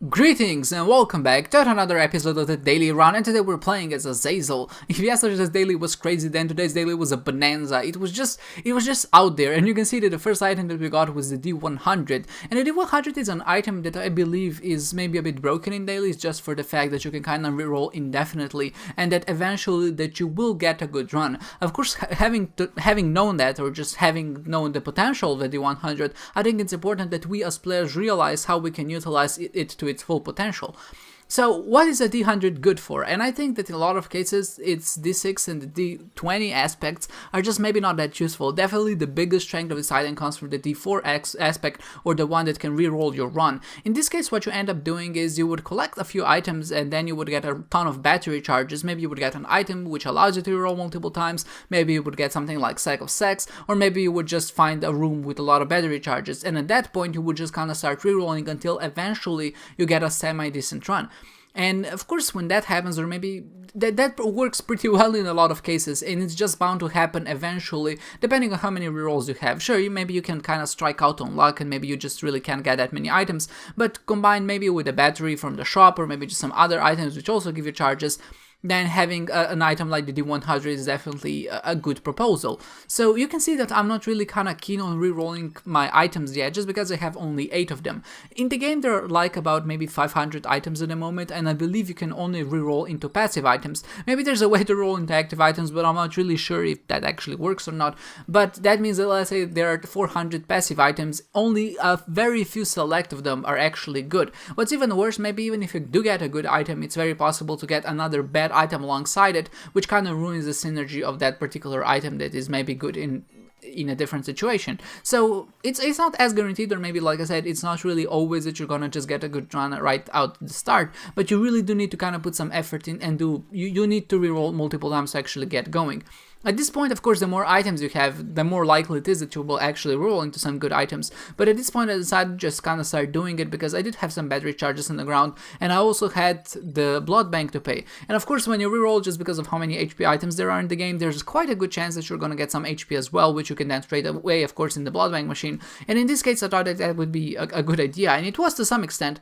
Greetings and welcome back to another episode of the Daily Run, and today we're playing as Azazel. If yesterday's daily was crazy, then today's daily was a bonanza. It was just out there, and you can see that the first item that we got was the D100, and the D100 is an item that I believe is maybe a bit broken in dailies, just for the fact that you can kind of reroll indefinitely, and that eventually that you will get a good run. Of course, having known that, or just having known the potential of the D100, I think it's important that we as players realize how we can utilize it to its full potential. So what is a D100 good for? And I think that in a lot of cases its D6 and the D20 aspects are just maybe not that useful. Definitely the biggest strength of this item comes from the D4 aspect, or the one that can reroll your run. In this case, what you end up doing is you would collect a few items and then you would get a ton of battery charges. Maybe you would get an item which allows you to reroll multiple times, maybe you would get something like Sack of Sex, or maybe you would just find a room with a lot of battery charges, and at that point you would just kind of start rerolling until eventually you get a semi-decent run. And of course, when that happens, or maybe that works pretty well in a lot of cases, and it's just bound to happen eventually, depending on how many rerolls you have. Sure, maybe you can kind of strike out on luck, and maybe you just really can't get that many items, but combined maybe with a battery from the shop, or maybe just some other items which also give you charges, then having an item like the D100 is definitely a good proposal. So you can see that I'm not really kind of keen on rerolling my items yet, just because I have only 8 of them. In the game there are like about maybe 500 items at the moment, and I believe you can only reroll into passive items. Maybe there's a way to roll into active items, but I'm not really sure if that actually works or not. But that means that, let's say there are 400 passive items, only a very few select of them are actually good. What's even worse, maybe even if you do get a good item, it's very possible to get another bad item alongside it, which kind of ruins the synergy of that particular item that is maybe good in a different situation. So it's not as guaranteed, or maybe, like I said, it's not really always that you're gonna just get a good run right out the start, but you really do need to kind of put some effort in and you need to reroll multiple times to actually get going. At this point, of course, the more items you have, the more likely it is that you will actually roll into some good items. But at this point, I decided to just kind of start doing it because I did have some battery charges on the ground, and I also had the blood bank to pay. And of course, when you reroll, just because of how many HP items there are in the game, there's quite a good chance that you're going to get some HP as well, which you can then trade away, of course, in the blood bank machine. And in this case, I thought that would be a good idea, and it was to some extent.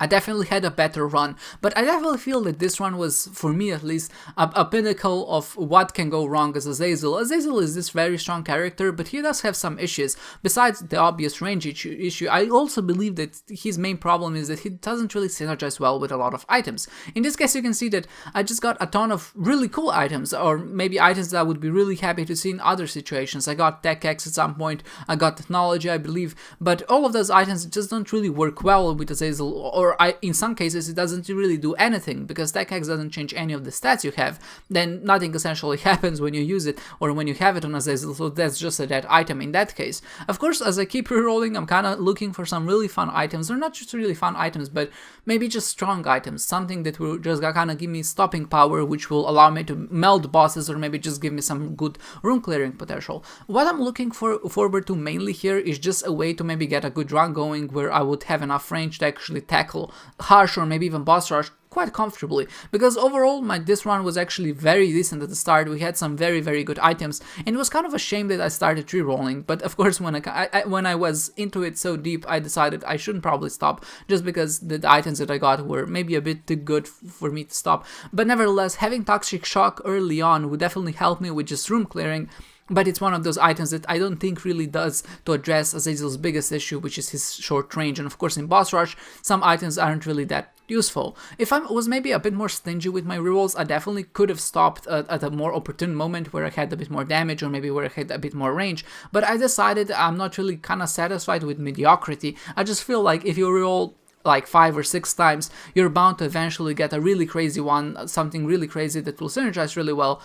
I definitely had a better run, but I definitely feel that this run was, for me at least, a pinnacle of what can go wrong as Azazel. Azazel is this very strong character, but he does have some issues. Besides the obvious range issue, I also believe that his main problem is that he doesn't really synergize well with a lot of items. In this case, you can see that I just got a ton of really cool items, or maybe items that I would be really happy to see in other situations. I got Tech X at some point, I got Technology, I believe, but all of those items just don't really work well with Azazel, or in some cases it doesn't really do anything, because Tech X doesn't change any of the stats you have. Then nothing essentially happens when you use it, or when you have it on Azazel, so that's just a dead item in that case. Of course, as I keep rerolling, I'm kind of looking for some really fun items, or not just really fun items, but maybe just strong items, something that will just kind of give me stopping power, which will allow me to melt bosses, or maybe just give me some good room clearing potential. What I'm looking forward to mainly here is just a way to maybe get a good run going, where I would have enough range to actually tackle harsh or maybe even boss rush quite comfortably, because overall this run was actually very decent at the start. We had some very good items, and it was kind of a shame that I started rerolling, but of course when I was into it so deep, I decided I shouldn't probably stop, just because the items that I got were maybe a bit too good for me to stop. But nevertheless, having Toxic Shock early on would definitely help me with just room clearing. But it's one of those items that I don't think really does to address Azazel's biggest issue, which is his short range. And of course, in boss rush, some items aren't really that useful. If I was maybe a bit more stingy with my rerolls, I definitely could have stopped at a more opportune moment where I had a bit more damage, or maybe where I had a bit more range. But I decided I'm not really kind of satisfied with mediocrity. I just feel like if you reroll like 5 or 6 times, you're bound to eventually get a really crazy one, something really crazy that will synergize really well.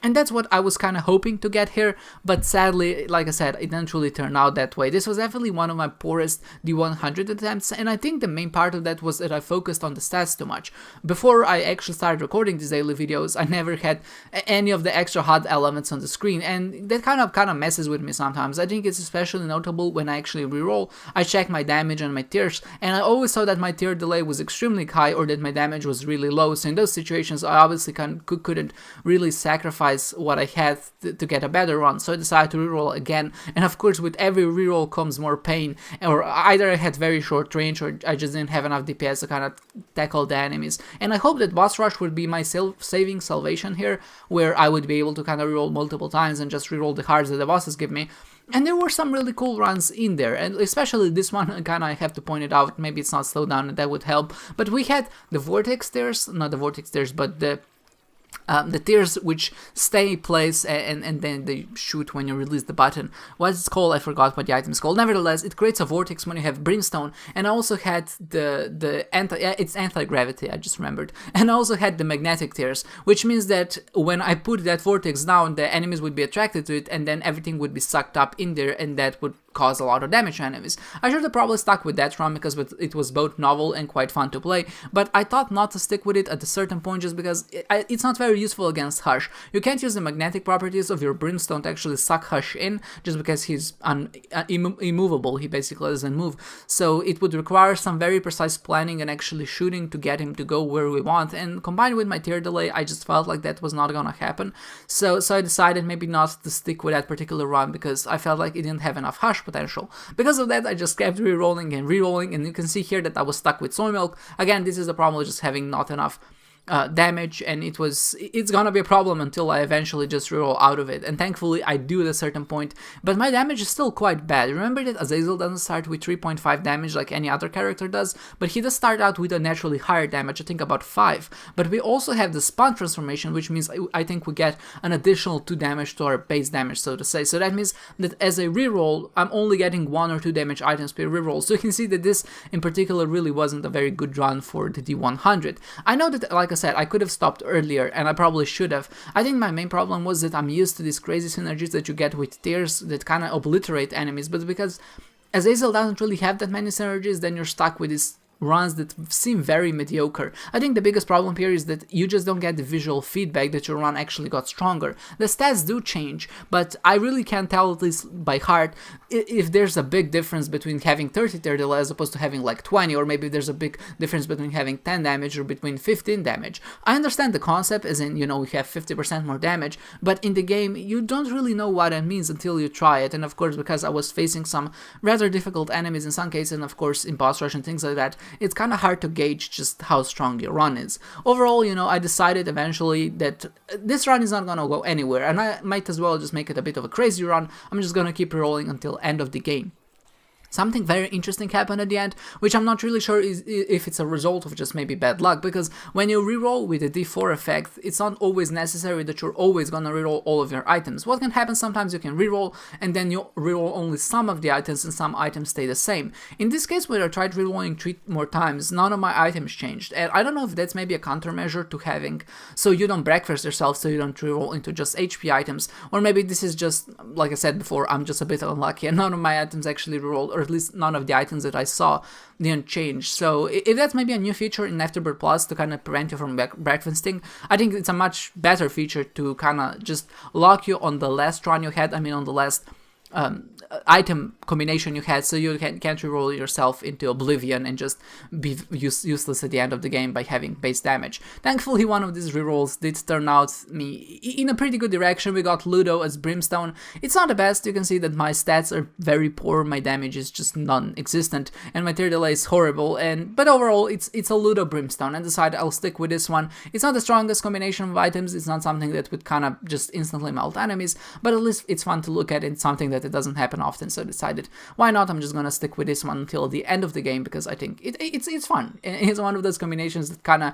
And that's what I was kind of hoping to get here, but sadly, like I said, it didn't really turn out that way. This was definitely one of my poorest D100 attempts, and I think the main part of that was that I focused on the stats too much. Before I actually started recording these daily videos, I never had any of the extra HUD elements on the screen, and that kind of messes with me sometimes. I think it's especially notable when I actually reroll. I check my damage and my tiers, and I always saw that my tier delay was extremely high, or that my damage was really low, so in those situations I obviously couldn't really sacrifice sacrifice what I had to get a better run, so I decided to reroll again. And of course, with every reroll comes more pain, or either I had very short range or I just didn't have enough DPS to kind of tackle the enemies. And I hope that boss rush would be my saving salvation here, where I would be able to kind of reroll multiple times and just reroll the hearts that the bosses give me. And there were some really cool runs in there, and especially this one, kind of I have to point it out, maybe it's not slowed down and that would help, but we had the vortex tears, not the vortex tears, but the tears which stay in place and then they shoot when you release the button. What it's called, I forgot what the item is called. Nevertheless, it creates a vortex when you have brimstone, and I also had it's anti-gravity, I just remembered. And I also had the magnetic tears, which means that when I put that vortex down, the enemies would be attracted to it, and then everything would be sucked up in there, and that would cause a lot of damage to enemies. I should have probably stuck with that run because it was both novel and quite fun to play, but I thought not to stick with it at a certain point just because it's not very useful against Hush. You can't use the magnetic properties of your Brimstone to actually suck Hush in just because he's immovable, he basically doesn't move. So it would require some very precise planning and actually shooting to get him to go where we want, and combined with my tear delay, I just felt like that was not gonna happen. So I decided maybe not to stick with that particular run because I felt like it didn't have enough Hush potential. Because of that, I just kept rerolling, and you can see here that I was stuck with Soy Milk. Again, this is the problem with just having not enough damage, and it's gonna be a problem until I eventually just reroll out of it, and thankfully I do at a certain point, but my damage is still quite bad. Remember that Azazel doesn't start with 3.5 damage like any other character does, but he does start out with a naturally higher damage, I think about 5, but we also have the spawn transformation, which means I think we get an additional 2 damage to our base damage, so to say. So that means that as a reroll, I'm only getting 1 or 2 damage items per reroll, so you can see that this in particular really wasn't a very good run for the D100. I know that, like I said, I could have stopped earlier, and I probably should have. I think my main problem was that I'm used to these crazy synergies that you get with tears that kind of obliterate enemies, but because Azazel doesn't really have that many synergies, then you're stuck with these runs that seem very mediocre. I think the biggest problem here is that you just don't get the visual feedback that your run actually got stronger. The stats do change, but I really can't tell, at least by heart, if there's a big difference between having 30 tear delay as opposed to having like 20, or maybe there's a big difference between having 10 damage or between 15 damage. I understand the concept, as in, you know, we have 50% more damage, but in the game, you don't really know what it means until you try it, and of course, because I was facing some rather difficult enemies in some cases, and of course, in boss rush and things like that, it's kind of hard to gauge just how strong your run is. Overall, you know, I decided eventually that this run is not gonna go anywhere, and I might as well just make it a bit of a crazy run. I'm just gonna keep rolling until end of the game. Something very interesting happened at the end, which I'm not really sure if it's a result of just maybe bad luck, because when you reroll with the D4 effect, it's not always necessary that you're always gonna reroll all of your items. What can happen sometimes, you can reroll and then you reroll only some of the items and some items stay the same. In this case, when I tried rerolling 3 more times, none of my items changed, and I don't know if that's maybe a countermeasure to having, so you don't breakfast yourself, so you don't reroll into just HP items, or maybe this is just, like I said before, I'm just a bit unlucky and none of my items actually rerolled, or at least none of the items that I saw didn't change. So if that's maybe a new feature in Afterbirth Plus to kind of prevent you from breakfasting, I think it's a much better feature to kind of just lock you on the last run you had, on the last item combination you had, so you can't reroll yourself into oblivion and just be useless at the end of the game by having base damage. Thankfully, one of these rerolls did turn out me in a pretty good direction. We got Ludo as Brimstone. It's not the best, you can see that my stats are very poor, my damage is just non-existent, and my tear delay is horrible, but overall it's a Ludo Brimstone. I decided I'll stick with this one. It's not the strongest combination of items, it's not something that would kind of just instantly melt enemies, but at least it's fun to look at, and something that it doesn't happen often, so I decided, why not, I'm just gonna stick with this one until the end of the game, because I think it's fun. It's one of those combinations that kind of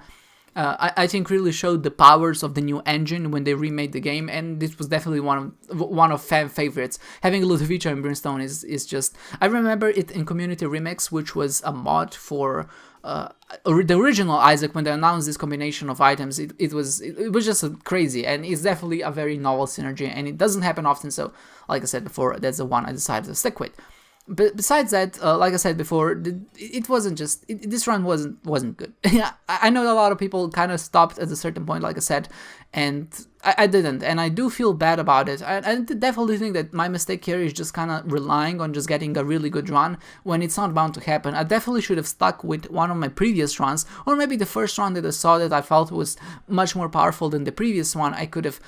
I think really showed the powers of the new engine when they remade the game, and this was definitely one of fan favorites. Having Ludovico and Brimstone is just, I remember it in Community Remix, which was a mod for the original Isaac. When they announced this combination of items, it was just crazy, and it's definitely a very novel synergy, and it doesn't happen often, so like I said before, that's the one I decided to stick with. But besides that, like I said before, it wasn't just, this run wasn't good. I know a lot of people kind of stopped at a certain point, like I said, and I didn't, and I do feel bad about it. I definitely think that my mistake here is just kind of relying on just getting a really good run when it's not bound to happen. I definitely should have stuck with one of my previous runs, or maybe the first run that I saw that I felt was much more powerful than the previous one. I could have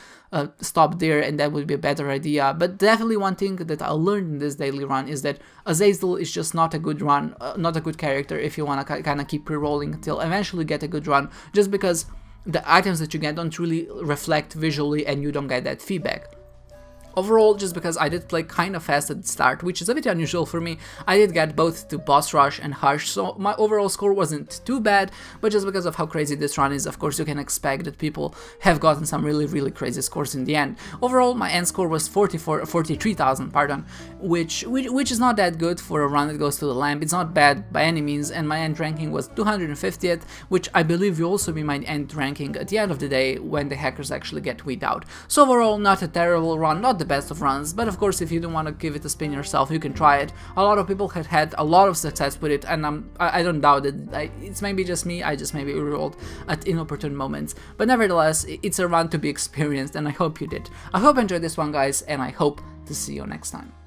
stopped there, and that would be a better idea. But definitely one thing that I learned in this daily run is that Azazel is just not a good run, not a good character if you want to kind of keep re-rolling until eventually get a good run, just because the items that you get don't really reflect visually and you don't get that feedback. Overall, just because I did play kind of fast at the start, which is a bit unusual for me, I did get both to Boss Rush and Hush, so my overall score wasn't too bad, but just because of how crazy this run is, of course you can expect that people have gotten some really crazy scores in the end. Overall, my end score was 43,000, pardon, which is not that good for a run that goes to the lamp. It's not bad by any means, and my end ranking was 250th, which I believe will also be my end ranking at the end of the day when the hackers actually get weed out. So overall, not a terrible run, not the best of runs, but of course if you don't want to give it a spin yourself, you can try it. A lot of people have had a lot of success with it, and I don't doubt it. It's maybe just me, I just maybe rerolled at inopportune moments, but nevertheless, it's a run to be experienced, and I hope you did. I hope you enjoyed this one, guys, and I hope to see you next time.